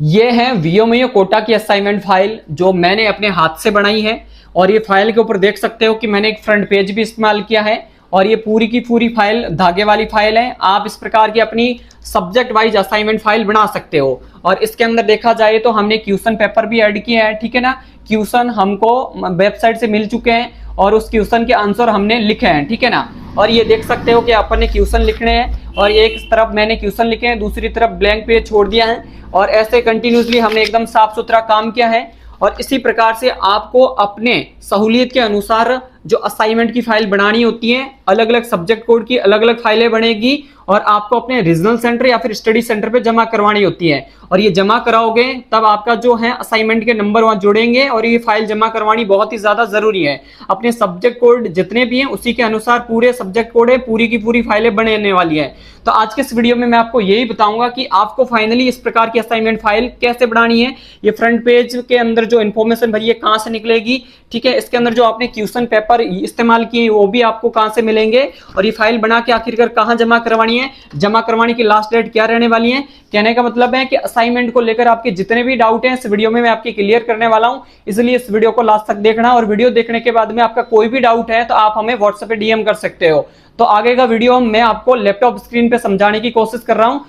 ये है वीओमीओ कोटा की असाइनमेंट फाइल जो मैंने अपने हाथ से बनाई है। और ये फाइल के ऊपर देख सकते हो कि मैंने एक फ्रंट पेज भी इस्तेमाल किया है। और ये पूरी की पूरी फाइल धागे वाली फाइल है। आप इस प्रकार की अपनी सब्जेक्ट वाइज असाइनमेंट फाइल बना सकते हो। और इसके अंदर देखा जाए तो हमने क्वेश्चन पेपर भी ऐड किया है, ठीक है ना। क्वेश्चन हमको वेबसाइट से मिल चुके हैं और उस क्वेश्चन के आंसर हमने लिखे हैं, ठीक है ना। और ये देख सकते हो कि अपन ने क्वेश्चन लिखने हैं और एक तरफ मैंने क्वेश्चन लिखे हैं, दूसरी तरफ ब्लैंक पेज छोड़ दिया है। और ऐसे कंटिन्यूसली हमने एकदम साफ सुथरा काम किया है। और इसी प्रकार से आपको अपने सहूलियत के अनुसार जो असाइनमेंट की फाइल बनानी होती है, अलग अलग सब्जेक्ट कोड की अलग अलग फाइलें बनेगी और आपको अपने रीजनल सेंटर या फिर स्टडी सेंटर पे जमा करवानी होती है। और ये जमा कराओगे तब आपका जो है असाइनमेंट के नंबर वहां जुड़ेंगे। और ये फाइल जमा करवानी बहुत ही ज्यादा जरूरी है। अपने सब्जेक्ट कोड जितने भी हैं उसी के अनुसार पूरे सब्जेक्ट कोड है, पूरी की पूरी फाइलें बनने वाली है। तो आज के इस वीडियो में मैं आपको यही बताऊंगा कि आपको फाइनली इस प्रकार की असाइनमेंट फाइल कैसे बनानी है। ये फ्रंट पेज के अंदर जो इन्फॉर्मेशन भरी है कहां से निकलेगी, ठीक है। इसके अंदर जो आपने क्वेश्चन पेपर इस्तेमाल किए वो भी आपको कहां से मिलेंगे। और ये फाइल बना के आखिरकार कहां जमा करवानी है, जमा करवाने की लास्ट डेट क्या रहने वाली है। कहने का मतलब है कि असाइनमेंट को लेकर आपके जितने भी डाउट हैं इस वीडियो में मैं आपके क्लियर करने वाला हूं। इसलिए इस वीडियो को लास्ट तक देखना। और वीडियो देखने के बाद में आपका कोई भी डाउट है तो आप हमें व्हाट्सएप पे डीएम कर सकते हो। तो आगे का वीडियो मैं आपको लैपटॉप स्क्रीन पे समझाने की कोशिश कर रहा हूं।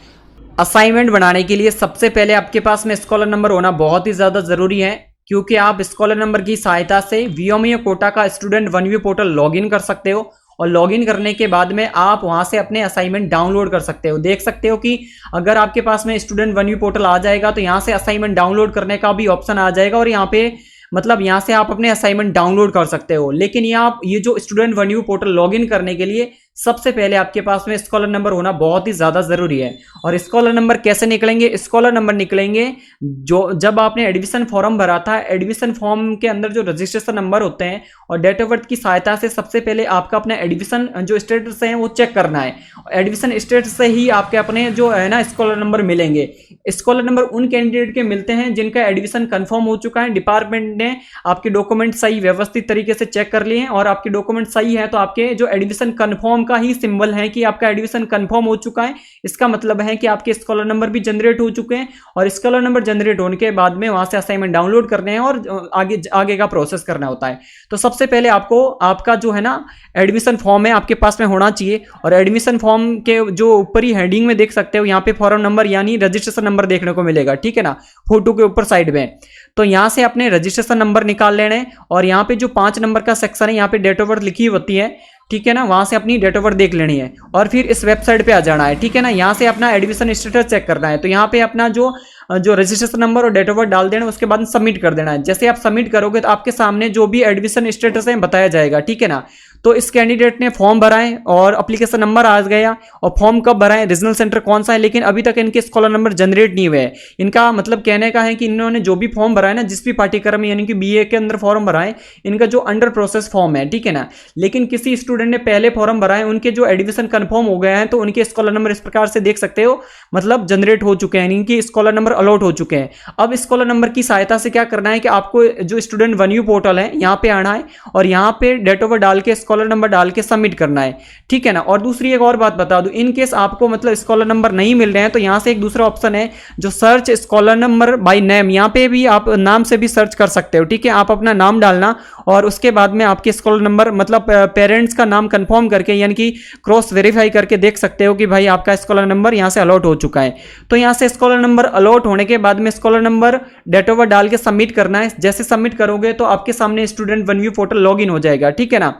असाइनमेंट बनाने के लिए सबसे पहले आपके पास में स्कॉलर नंबर होना बहुत ही ज्यादा जरूरी है, क्योंकि आप स्कॉलर नंबर की सहायता से वीओमीओ कोटा का student one view portal login कर सकते हो। और लॉगिन करने के बाद में आप वहां से अपने असाइनमेंट डाउनलोड कर सकते हो। देख सकते हो कि अगर आपके पास में स्टूडेंट वन व्यू पोर्टल आ जाएगा तो यहाँ से असाइनमेंट डाउनलोड करने का भी ऑप्शन आ जाएगा। और यहाँ पे मतलब यहाँ से आप अपने असाइनमेंट डाउनलोड कर सकते हो। लेकिन ये जो student one view portal login करने के लिए सबसे पहले आपके पास में स्कॉलर नंबर होना बहुत ही ज्यादा जरूरी है। और स्कॉलर नंबर कैसे निकलेंगे? स्कॉलर नंबर निकलेंगे जो जब आपने एडमिशन फॉर्म भरा था, एडमिशन फॉर्म के अंदर जो रजिस्ट्रेशन नंबर होते हैं और डेट ऑफ बर्थ की सहायता से सबसे पहले आपका अपना एडमिशन जो स्टेटस है वो चेक करना है। एडमिशन स्टेटस से ही आपके अपने जो है ना स्कॉलर नंबर मिलेंगे। स्कॉलर नंबर उन कैंडिडेट के मिलते हैं जिनका एडमिशन कंफर्म हो चुका है, डिपार्टमेंट ने आपके डॉक्यूमेंट सही व्यवस्थित तरीके से चेक कर लिए हैं और आपके डॉक्यूमेंट सही है तो आपके जो एडमिशन कंफर्म का ही सिंबल है कि आपका एडमिशन कंफर्म हो चुका है। इसका मतलब है कि आपके स्कॉलर नंबर भी जनरेट हो चुके हैं। और स्कॉलर नंबर जनरेट होने के बाद में वहां से असाइनमेंट डाउनलोड करने हैं और आगे का प्रोसेस करना होता है। तो सबसे पहले आपको आपका जो है ना एडमिशन फॉर्म है आपके पास में होना चाहिए। और एडमिशन फॉर्म के जो ऊपर ही हेडिंग में देख सकते हो यहाँ पे फॉर्म नंबर यानी रजिस्ट्रेशन नंबर देखने को मिलेगा, ठीक है ना, फोटो के ऊपर साइड में। तो यहां से अपने रजिस्ट्रेशन नंबर निकाल लेने और यहाँ पे जो 5 नंबर का सेक्शन है यहाँ पे डेट ऑफ बर्थ लिखी होती है, ठीक है ना, वहां से अपनी डेट ऑफ बर्थ देख लेनी है। और फिर इस वेबसाइट पे आ जाना है, ठीक है ना। यहाँ से अपना एडमिशन स्टेटस चेक करना है। तो यहाँ पे अपना जो रजिस्ट्रेशन नंबर और डेट ऑफ बर्थ डाल देना, उसके बाद सबमिट कर देना है। जैसे आप सबमिट करोगे तो आपके सामने जो भी एडमिशन स्टेटस है बताया जाएगा, ठीक है ना। तो इस कैंडिडेट ने फॉर्म भरा है और एप्लीकेशन नंबर आ गया। और फॉर्म कब भरा है, रीजनल सेंटर कौन सा है, लेकिन अभी तक इनके स्कॉलर नंबर जनरेट नहीं हुए हैं। इनका मतलब कहने का है कि इन्होंने जो भी फॉर्म भरा है ना, जिस भी पाठ्यक्रम यानी कि बीए के अंदर फॉर्म भरा है, इनका जो अंडर प्रोसेस फॉर्म है, ठीक है ना। लेकिन किसी स्टूडेंट ने पहले फॉर्म भरा है, उनके जो एडमिशन कंफर्म हो गया है तो उनके स्कॉलर नंबर इस प्रकार से देख सकते हो मतलब जनरेट हो चुके हैं, इनकी स्कॉलर नंबर अलॉट हो चुके हैं। अब स्कॉलर नंबर की सहायता से क्या करना है कि आपको जो स्टूडेंट वन व्यू पोर्टल है यहाँ पे आना है और यहाँ पे डेट ऑफ बर्थ डाल के स्कॉलर नंबर डाल के सबमिट करना है, ठीक है ना। और दूसरी एक और बात बता दूं, इन केस आपको मतलब स्कॉलर नंबर नहीं मिल रहे हैं तो यहाँ से एक दूसरा ऑप्शन है जो search scholar number by name, यहाँ पे भी आप नाम से भी सर्च कर सकते हो, ठीक है। आप अपना नाम डालना और उसके बाद में आपके स्कॉलर नंबर मतलब पेरेंट्स का नाम कंफर्म करके यानी कि क्रॉस वेरीफाई करके देख सकते हो कि भाई आपका स्कॉलर नंबर यहाँ से अलॉट हो चुका है। तो यहाँ से स्कॉलर नंबर अलॉट होने के बाद में scholar number date of birth डाल के सबमिट करना है। जैसे सबमिट करोगे तो आपके सामने student one view portal login हो जाएगा, ठीक है ना।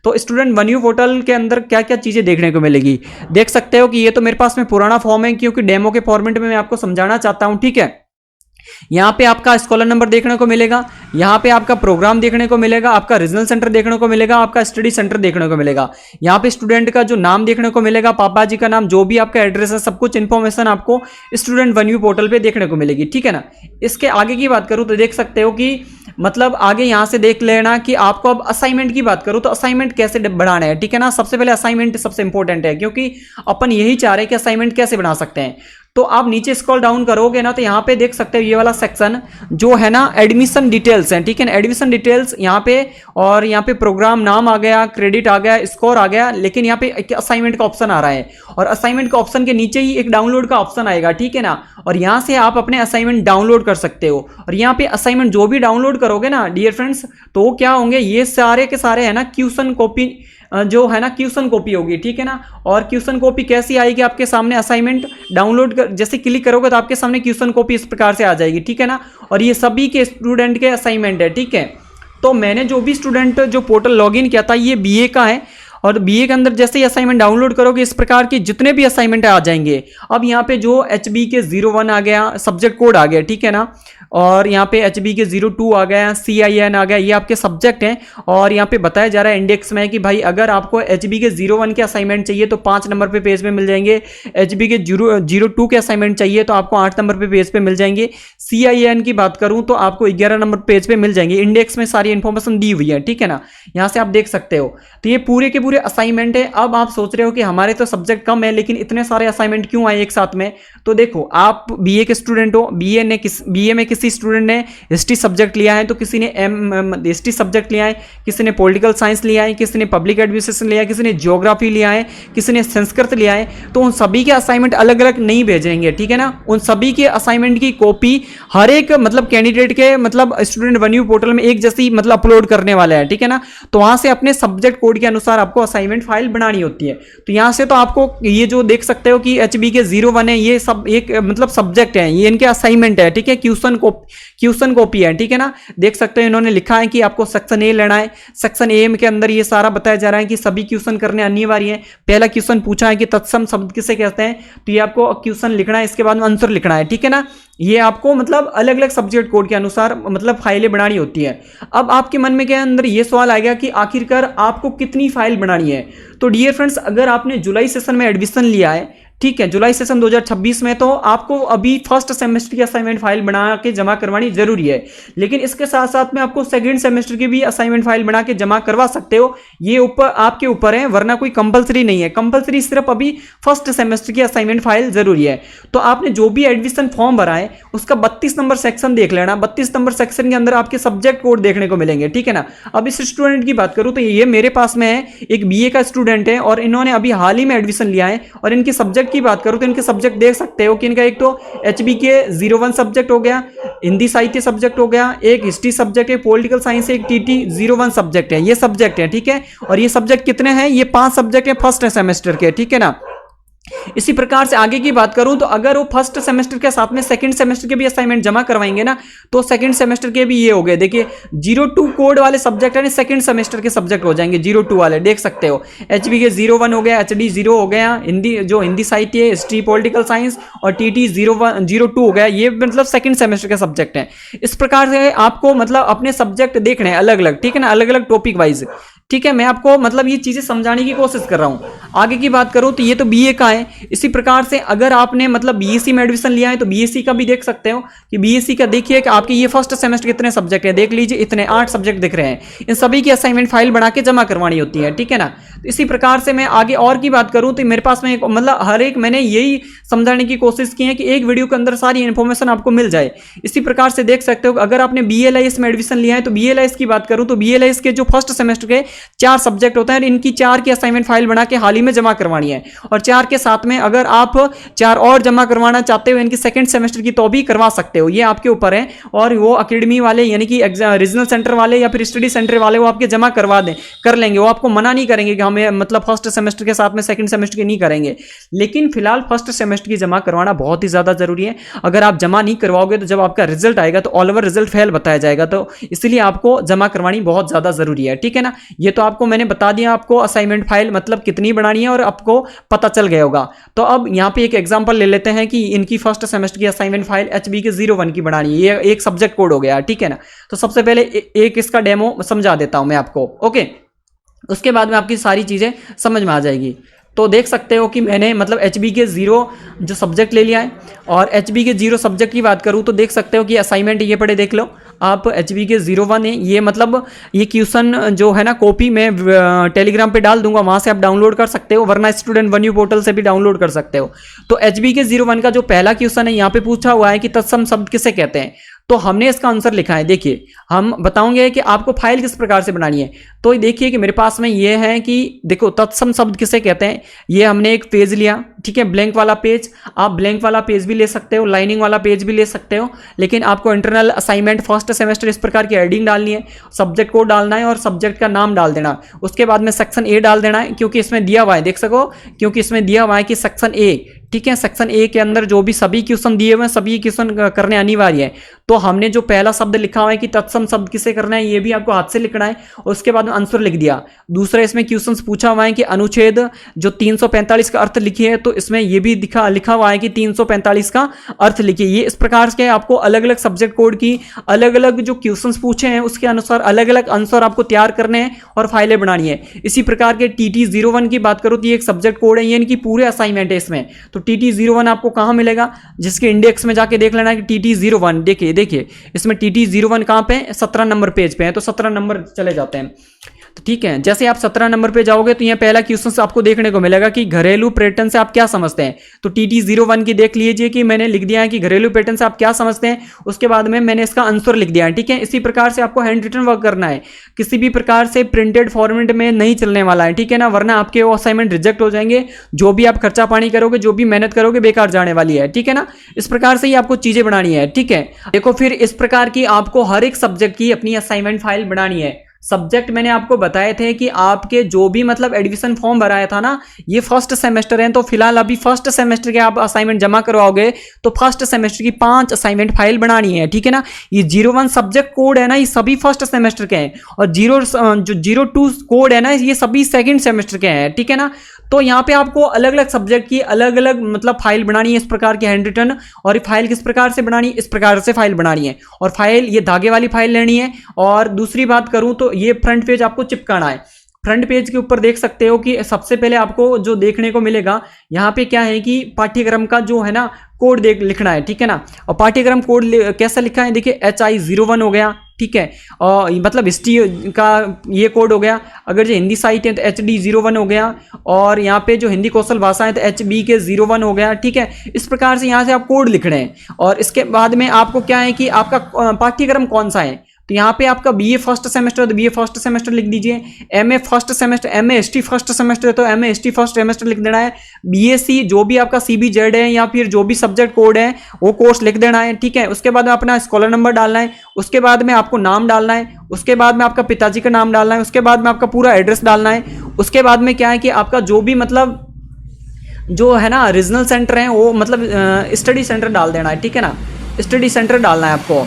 तो स्टूडेंट वन व्यू पोर्टल के अंदर क्या क्या चीजें देखने को मिलेगी देख सकते हो कि ये तो मेरे पास में पुराना फॉर्म है, क्योंकि डेमो के फॉर्मेट में मैं आपको समझाना चाहता हूं, ठीक है। यहाँ पे आपका स्कॉलर नंबर देखने को मिलेगा, यहाँ पे आपका प्रोग्राम देखने को मिलेगा, आपका रीजनल सेंटर देखने को मिलेगा, आपका स्टडी सेंटर देखने को मिलेगा। यहाँ पे स्टूडेंट का जो नाम देखने को मिलेगा, पापा जी का नाम, जो भी आपका एड्रेस है, सब कुछ इन्फॉर्मेशन आपको स्टूडेंट वन व्यू पोर्टल पे देखने को मिलेगी, ठीक है ना। इसके आगे की बात करूँ तो देख सकते हो कि मतलब आगे यहाँ से देख लेना कि आपको अब असाइनमेंट की बात करूँ तो असाइनमेंट कैसे बनाना है, ठीक है ना। सबसे पहले असाइनमेंट सबसे इंपॉर्टेंट है, क्योंकि अपन यही चाह रहे हैं कि असाइनमेंट कैसे बना सकते हैं। तो आप नीचे स्क्रॉल डाउन करोगे ना तो यहाँ पे देख सकते हो ये वाला सेक्शन जो है ना एडमिशन डिटेल्स है, ठीक है ना, एडमिशन डिटेल्स यहाँ पे, और यहाँ पे प्रोग्राम नाम आ गया, क्रेडिट आ गया, स्कोर आ गया, लेकिन यहाँ पे एक असाइनमेंट का ऑप्शन आ रहा है और असाइनमेंट का ऑप्शन के नीचे ही एक डाउनलोड का ऑप्शन आएगा, ठीक है ना, और यहाँ से आप अपने असाइनमेंट डाउनलोड कर सकते हो। और यहाँ पे असाइनमेंट जो भी डाउनलोड करोगे ना डियर फ्रेंड्स, तो क्या होंगे, ये सारे के सारे है ना क्वेश्चन कॉपी, जो है ना क्वेश्चन कॉपी होगी, ठीक है ना। और क्वेश्चन कॉपी कैसी आएगी आपके सामने, असाइनमेंट डाउनलोड कर जैसे क्लिक करोगे तो आपके सामने क्वेश्चन कॉपी इस प्रकार से आ जाएगी, ठीक है ना। और ये सभी के स्टूडेंट के असाइनमेंट है, ठीक है। तो मैंने जो भी स्टूडेंट जो पोर्टल लॉगिन किया था ये बीए का है, और बीए के अंदर जैसे ही असाइनमेंट डाउनलोड करोगे इस प्रकार की जितने भी असाइनमेंट आ जाएंगे। अब यहाँ पे जो एचबी के 01 आ गया, सब्जेक्ट कोड आ गया, ठीक है ना, और यहाँ पे एचबी के 02 आ गया, CIN आ गया, ये आपके सब्जेक्ट हैं। और यहाँ पे बताया जा रहा है इंडेक्स में कि भाई अगर आपको एचबी के 01 के असाइनमेंट चाहिए तो 5 नंबर पे पेज पे मिल जाएंगे, एचबी के 02 के असाइनमेंट चाहिए तो आपको 8 नंबर पे पेज पे मिल जाएंगे, CIN की बात करूँ तो आपको 11 नंबर पेज पे मिल जाएंगे। इंडेक्स में सारी इंफॉर्मेशन दी हुई है, ठीक है ना, यहाँ से आप देख सकते हो। तो ये पूरे के पूरे असाइनमेंट है। अब आप सोच रहे हो कि हमारे तो सब्जेक्ट कम है लेकिन इतने सारे असाइनमेंट क्यों आए एक साथ में, तो देखो आप बीए के स्टूडेंट हो, बीए में किसी स्टूडेंट ने हिस्ट्री सब्जेक्ट लिया है तो किसी ने हिस्ट्री सब्जेक्ट लिया है, किसी ने पॉलिटिकल साइंस लिया है, किसी ने पब्लिक एडमिनिस्ट्रेशन लिया है, किसी ने ज्योग्राफी लिया है, किसी ने संस्कृत लिया है। तो उन सभी के असाइनमेंट अलग अलग नहीं भेजेंगे, ठीक है ना। उन सभी के असाइनमेंट की कॉपी हर एक मतलब कैंडिडेट के मतलब स्टूडेंट वन्यू पोर्टल में एक जैसी मतलब अपलोड करने वाला है, ठीक है ना। तो वहां से अपने सब्जेक्ट कोड के अनुसार आपको असाइनमेंट फाइल बनानी होती है। तो यहां से तो आपको ये जो देख सकते हो कि एचबी के 01 है, ये सब एक मतलब सब्जेक्ट है, ये इनके असाइनमेंट है, ठीक है, क्वेश्चन कॉपी है, ठीक है ना। देख सकते हो इन्होंने लिखा है कि आपको सेक्शन ए लेना है, सेक्शन ए के अंदर ये सारा बताया जा रहा है कि सभी क्वेश्चन करने अनिवार्य है। पहला क्वेश्चन पूछा है कि तत्सम शब्द किसे कहते हैं, तो ये आपको क्वेश्चन लिखना है, इसके बाद में आंसर लिखना है, ठीक है ना। ये आपको मतलब अलग अलग सब्जेक्ट कोड के अनुसार मतलब फाइलें बनानी होती है। अब आपके मन में क्या अंदर ये सवाल आएगा कि आखिरकार आपको कितनी फाइल बनानी है। तो डियर फ्रेंड्स, अगर आपने जुलाई सेशन में एडमिशन लिया है, ठीक है, जुलाई सेशन 2026 में, तो आपको अभी फर्स्ट सेमेस्टर की असाइनमेंट फाइल बना के जमा करवानी जरूरी है। लेकिन इसके साथ साथ में आपको सेकंड सेमेस्टर की भी असाइनमेंट फाइल बना के जमा करवा सकते हो, ये ऊपर आपके ऊपर है, वरना कोई कंपलसरी नहीं है। कंपलसरी सिर्फ अभी फर्स्ट सेमेस्टर की असाइनमेंट फाइल जरूरी है। तो आपने जो भी एडमिशन फॉर्म भरा है उसका 32 नंबर सेक्शन देख लेना। 32 नंबर सेक्शन के अंदर आपके सब्जेक्ट कोड देखने को मिलेंगे, ठीक है ना। अब इस स्टूडेंट की बात करूं तो ये मेरे पास में है, एक बीए का स्टूडेंट है और इन्होंने अभी हाल ही में एडमिशन लिया है। और इनके सब्जेक्ट की बात करूं तो इनके सब्जेक्ट देख सकते हो कि इनका एक तो एचबी के 01 सब्जेक्ट हो गया, हिंदी साहित्य सब्जेक्ट हो गया, एक हिस्ट्री सब्जेक्ट है, पॉलिटिकल साइंस एक टीटी 01 सब्जेक्ट है, ये सब्जेक्ट है, ठीक है। और ये सब्जेक्ट कितने हैं, ये 5 सब्जेक्ट है फर्स्ट सेमेस्टर के, ठीक है ना। इसी प्रकार से आगे की बात करूं तो अगर वो फर्स्ट सेमेस्टर के साथ में सेकंड सेमेस्टर के भी असाइनमेंट जमा करवाएंगे ना, तो सेकंड सेमेस्टर के भी ये हो गए, देखिए 02 कोड वाले सब्जेक्ट है सेकंड सेमेस्टर के सब्जेक्ट हो जाएंगे, 02 वाले देख सकते हो। एचबी के 01 हो गया, एचडी 0 हो गया, हिंदी जो हिंदी साहित्य, हिस्ट्री, पॉलिटिकल साइंस और टीटी 02 हो गया, ये मतलब सेकंड सेमेस्टर के सब्जेक्ट हैं। इस प्रकार से आपको मतलब अपने सब्जेक्ट देखने हैं अलग अलग, ठीक है ना, अलग अलग टॉपिक वाइज, ठीक है। मैं आपको मतलब ये चीजें समझाने की कोशिश कर रहा हूं। आगे की बात करूं तो ये तो बीए का है। इसी प्रकार से अगर आपने मतलब बीएससी में एडमिशन लिया है तो बीएससी का भी देख सकते हो कि बीएससी का देखिए कि आपके ये फर्स्ट सेमेस्टर कितने सब्जेक्ट है, देख लीजिए इतने 8 सब्जेक्ट दिख रहे हैं। इन सभी की असाइनमेंट फाइल बना के जमा करवानी होती है, ठीक है ना। तो इसी प्रकार से मैं आगे और की बात करूं तो मेरे पास में मतलब हर एक मैंने यही समझाने की कोशिश की है कि एक वीडियो के अंदर सारी इंफॉर्मेशन आपको मिल जाए। इसी प्रकार से देख सकते हो अगर आपने बीएलआईएस में एडमिशन लिया है तो बीएलआईएस की बात करूं तो बीएलआईएस के जो फर्स्ट सेमेस्टर के 4 सब्जेक्ट होता है, इनकी 4 की असाइनमेंट फाइल बना के हाल ही में जमा करवानी है। और 4 के साथ में अगर आप 4 और जमा करवाना चाहते हो इनकी सेकंड सेमेस्टर की तो भी करवा सकते हो, ये आपके ऊपर है। और वो एकेडमी वाले यानी कि रीजनल सेंटर वाले या फिर स्टडी सेंटर वाले वो आपके जमा करवा दें, कर लेंगे, वो आपको मना नहीं करेंगे कि हमें मतलब फर्स्ट सेमेस्टर के साथ में सेकंड सेमेस्टर की नहीं करेंगे। लेकिन फिलहाल फर्स्ट सेमेस्टर की जमा करवाना बहुत ही ज्यादा जरूरी है। अगर आप जमा नहीं करवाओगे तो जब आपका रिजल्ट आएगा तो ऑल ओवर रिजल्ट फेल बताया जाएगा, तो इसलिए आपको जमा करवानी बहुत ज्यादा जरूरी है, ठीक है ना। ये तो आपको मैंने बता दिया आपको असाइनमेंट फाइल मतलब कितनी बनानी है और आपको पता चल गया होगा। तो अब यहां पे एक एग्जांपल ले लेते हैं कि इनकी फर्स्ट सेमेस्टर की असाइनमेंट फाइल एचबी के 01 की बनानी है, ये एक सब्जेक्ट कोड हो गया, ठीक है ना। तो सबसे पहले एक इसका डेमो समझा देता हूं मैं आपको, ओके। उसके बाद में आपकी सारी चीजें समझ में आ जाएगी। तो देख सकते हो कि मैंने मतलब एचबी के 0 जो सब्जेक्ट ले लिया है। और एचबी के 0 सब्जेक्ट की बात करूं तो देख सकते हो कि असाइनमेंट ये पढ़े देख लो, आप HB के 01 है, ये मतलब ये क्वेश्चन जो है ना कॉपी मैं टेलीग्राम पे डाल दूंगा, वहां से आप डाउनलोड कर सकते हो, वरना स्टूडेंट वन यू पोर्टल से भी डाउनलोड कर सकते हो। तो HB के 01 का जो पहला क्वेश्चन है यहाँ पे पूछा हुआ है कि तत्सम शब्द किसे कहते हैं, तो हमने इसका आंसर लिखा है। देखिए हम बताओगे कि आपको फाइल किस प्रकार से बनानी है, तो देखिए कि मेरे पास में ये है कि देखो तत्सम शब्द किसे कहते हैं। ये हमने एक पेज लिया, ठीक है, ब्लैंक वाला पेज, आप ब्लैंक वाला पेज भी ले सकते हो, लाइनिंग वाला पेज भी ले सकते हो, लेकिन आपको इंटरनल असाइनमेंट फर्स्ट सेमेस्टर इस प्रकार की हेडिंग डालनी है, सब्जेक्ट कोड डालना है और सब्जेक्ट का नाम डाल देना, उसके बाद में सेक्शन ए डाल देना है, क्योंकि इसमें दिया हुआ है, देख सको, क्योंकि इसमें दिया हुआ है कि सेक्शन ए, ठीक है, सेक्शन ए के अंदर जो भी सभी क्वेश्चन दिए हुए हैं सभी क्वेश्चन करने अनिवार्य है। तो हमने जो पहला शब्द लिखा हुआ है कि तत्सम शब्द किसे करना है, ये भी आपको हाथ से लिखना है, उसके बाद में आंसर लिख दिया। दूसरा इसमें क्वेश्चंस पूछा हुआ है कि अनुच्छेद जो 345 का अर्थ लिखिए है, तो इसमें ये भी लिखा हुआ है कि 345 का अर्थ लिखिए। ये इस प्रकार के आपको अलग अलग सब्जेक्ट कोड की अलग अलग जो क्वेश्चंस पूछे हैं उसके अनुसार अलग अलग आंसर आपको तैयार करने हैं और फाइलें बनानी है। इसी प्रकार के TT01 की बात करो तो ये एक सब्जेक्ट कोड है, ये इनकी पूरे असाइनमेंट है इसमें। तो TT01 आपको कहां मिलेगा, जिसके इंडेक्स में जाके देख लेना है कि TT01, देखिए इसमें TT01 कहां पे है, 17 नंबर पेज पे है, तो 17 नंबर चले जाते हैं। तो ठीक है, जैसे आप 17 नंबर पे जाओगे तो यह पहला क्वेश्चन आपको देखने को मिलेगा कि घरेलू पैटर्न से आप क्या समझते हैं। तो TT01 की देख लीजिए कि मैंने लिख दिया है कि घरेलू पैटर्न से आप क्या समझते हैं, उसके बाद में मैंने इसका आंसर लिख दिया है, ठीक है। इसी प्रकार से आपको हैंड रिटन वर्क करना है, किसी भी प्रकार से प्रिंटेड फॉर्मेट में नहीं चलने वाला है, ठीक है ना, वरना आपके वो असाइनमेंट रिजेक्ट हो जाएंगे। जो भी आप खर्चा पानी करोगे, जो भी मेहनत करोगे, बेकार जाने वाली है, ठीक है ना। इस प्रकार से ही आपको चीजें बनानी है, ठीक है। देखो फिर इस प्रकार की आपको हर एक सब्जेक्ट की अपनी असाइनमेंट फाइल बनानी है। सब्जेक्ट मैंने आपको बताए थे कि आपके जो भी मतलब एडमिशन फॉर्म भराया था ना, ये फर्स्ट सेमेस्टर है, तो फिलहाल अभी फर्स्ट सेमेस्टर के आप असाइनमेंट जमा करवाओगे तो फर्स्ट सेमेस्टर की 5 असाइनमेंट फाइल बनानी है, ठीक है ना। ये 01 सब्जेक्ट कोड है ना, ये सभी फर्स्ट सेमेस्टर के हैं, और 02 कोड है ना, ये सभी सेकंड सेमेस्टर के हैं, ठीक है ना। तो यहाँ पे आपको अलग अलग सब्जेक्ट की अलग अलग मतलब फाइल बनानी है, इस प्रकार की हैंड रिटन। और ये फाइल किस प्रकार से बनानी है, इस प्रकार से फाइल बनानी है, और फाइल ये धागे वाली फाइल लेनी है। और दूसरी बात करूं तो ये फ्रंट पेज आपको चिपकाना है। फ्रंट पेज के ऊपर देख सकते हो कि सबसे पहले आपको जो देखने को मिलेगा यहाँ पे क्या है कि पाठ्यक्रम का जो है ना कोड लिखना है, ठीक है ना। और पाठ्यक्रम कोड कैसा लिखा है, देखिए HI01 हो गया, ठीक है, और मतलब हिस्ट्री का ये कोड हो गया। अगर जो हिंदी साहित्य है तो HD01 हो गया, और यहाँ पे जो हिंदी कौशल भाषा है तो HB के 01 हो गया, ठीक है। इस प्रकार से यहाँ से आप कोड लिख रहे हैं। और इसके बाद में आपको क्या है कि आपका पाठ्यक्रम कौन सा है, तो यहाँ पे आपका BA फर्स्ट सेमेस्टर तो BA फर्स्ट सेमेस्टर लिख दीजिए, MA first semester, MA history first semester है तो MA हिस्ट्री फर्स्ट सेमेस्टर लिख देना है। BSc जो भी आपका CBZ है या फिर जो भी सब्जेक्ट कोड है वो कोर्स लिख देना है, ठीक है। उसके बाद में अपना स्कॉलर नंबर डालना है, उसके बाद में आपको नाम डालना है, उसके बाद में आपका पिताजी का नाम डालना है, उसके बाद में आपका पूरा एड्रेस डालना है। उसके बाद में क्या है कि आपका जो भी मतलब जो है ना रीजनल सेंटर है वो मतलब स्टडी सेंटर डाल देना है, ठीक है ना। स्टडी सेंटर डालना है, आपको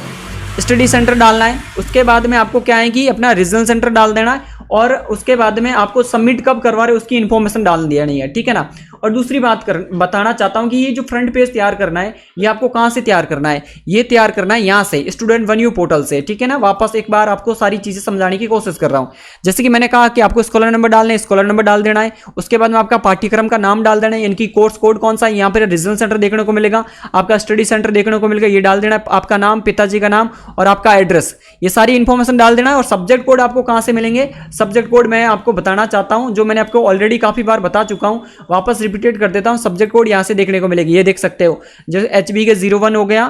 स्टडी सेंटर डालना है। उसके बाद में आपको क्या है कि अपना रीजनल सेंटर डाल देना है, और उसके बाद में आपको सबमिट कब करवा रहे उसकी इन्फॉर्मेशन डाल देनी है, ठीक है ना। और दूसरी बात बताना चाहता हूं कि ये जो फ्रंट पेज तैयार करना है ये आपको कहां से तैयार करना है, ये तैयार करना है यहां से स्टूडेंट वन यू पोर्टल से, ठीक है ना। वापस एक बार आपको सारी चीजें समझाने की कोशिश कर रहा हूं। जैसे कि मैंने कहा कि आपको स्कॉलर नंबर डालना है, स्कॉलर नंबर डाल देना है। उसके बाद में आपका पाठ्यक्रम का नाम डाल देना है, इनकी कोर्स कोड कौन सा है, यहाँ पर रीजनल सेंटर देखने को मिलेगा, आपका स्टडी सेंटर देखने को मिलेगा, ये डाल देना है, आपका नाम, पिताजी का नाम और आपका एड्रेस, ये सारी इंफॉर्मेशन डाल देना है। और सब्जेक्ट कोड आपको कहां से मिलेंगे, सब्जेक्ट कोड मैं आपको बताना चाहता हूं, जो मैंने आपको ऑलरेडी काफी बार बता चुका हूं, वापस रिपीटेड कर देता हूं। सब्जेक्ट कोड यहां से देखने को मिलेगी, ये देख सकते हो, जैसे HB के 01 हो गया,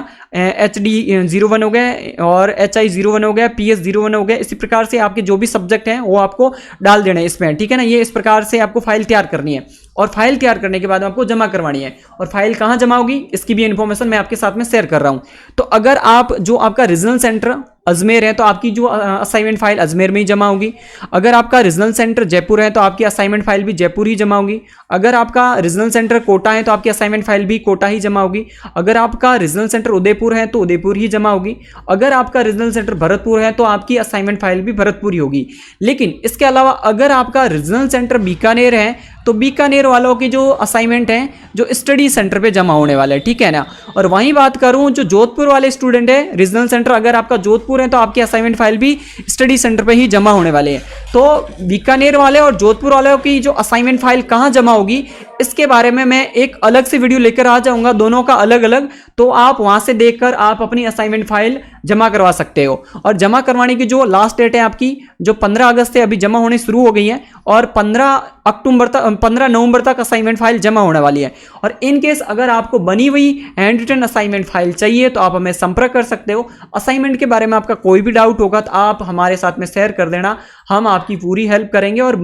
HD 01 हो गया, और HI 01 हो गया, PS 01 हो गया। इसी प्रकार से आपके जो भी सब्जेक्ट हैं वो आपको डाल देना है इसमें, ठीक है ना। ये इस प्रकार से आपको फाइल तैयार करनी है, और फाइल तैयार करने के बाद आपको जमा करवानी है। और फाइल कहां जमा होगी इसकी भी इंफॉर्मेशन मैं आपके साथ में शेयर कर रहा हूं। तो अगर आप जो आपका रीजनल सेंटर अजमेर है तो आपकी जो असाइनमेंट फाइल अजमेर में ही जमा होगी। अगर आपका रीजनल सेंटर जयपुर है तो आपकी असाइनमेंट फाइल भी जयपुर ही जमा होगी। अगर आपका रीजनल सेंटर कोटा है तो आपकी असाइनमेंट फाइल भी कोटा ही जमा होगी। अगर आपका रीजनल सेंटर उदयपुर है तो उदयपुर ही जमा होगी। अगर आपका रीजनल सेंटर भरतपुर है तो आपकी असाइनमेंट फाइल भी भरतपुर ही होगी। लेकिन इसके अलावा अगर आपका रीजनल सेंटर बीकानेर है तो बीकानेर वालों की जो असाइनमेंट है जो स्टडी सेंटर पे जमा होने वाला है, ठीक है ना। और वहीं बात करूं जो जोधपुर वाले स्टूडेंट है, रीजनल सेंटर अगर आपका जोधपुर है तो आपकी असाइनमेंट फाइल भी स्टडी सेंटर पे ही जमा होने वाले हैं। तो बीकानेर वाले और जोधपुर वालों की जो असाइनमेंट फाइल कहां जमा होगी इसके बारे में मैं एक अलग से वीडियो लेकर आ जाऊंगा, दोनों का अलग अलग, तो आप वहां से देखकर आप अपनी असाइनमेंट फाइल जमा करवा सकते हो। और जमा करवाने की जो लास्ट डेट है आपकी, जो 15 अगस्त से अभी जमा होने शुरू हो गई है, और 15 नवंबर तक असाइनमेंट फाइल जमा होने वाली है। और इन केस अगर आपको बनी हुई हैंड रिटन असाइनमेंट फाइल चाहिए तो आप हमें संपर्क कर सकते हो। असाइनमेंट के बारे में आपका कोई भी डाउट होगा तो आप हमारे साथ में शेयर कर देना, हम आपकी पूरी हेल्प करेंगे। और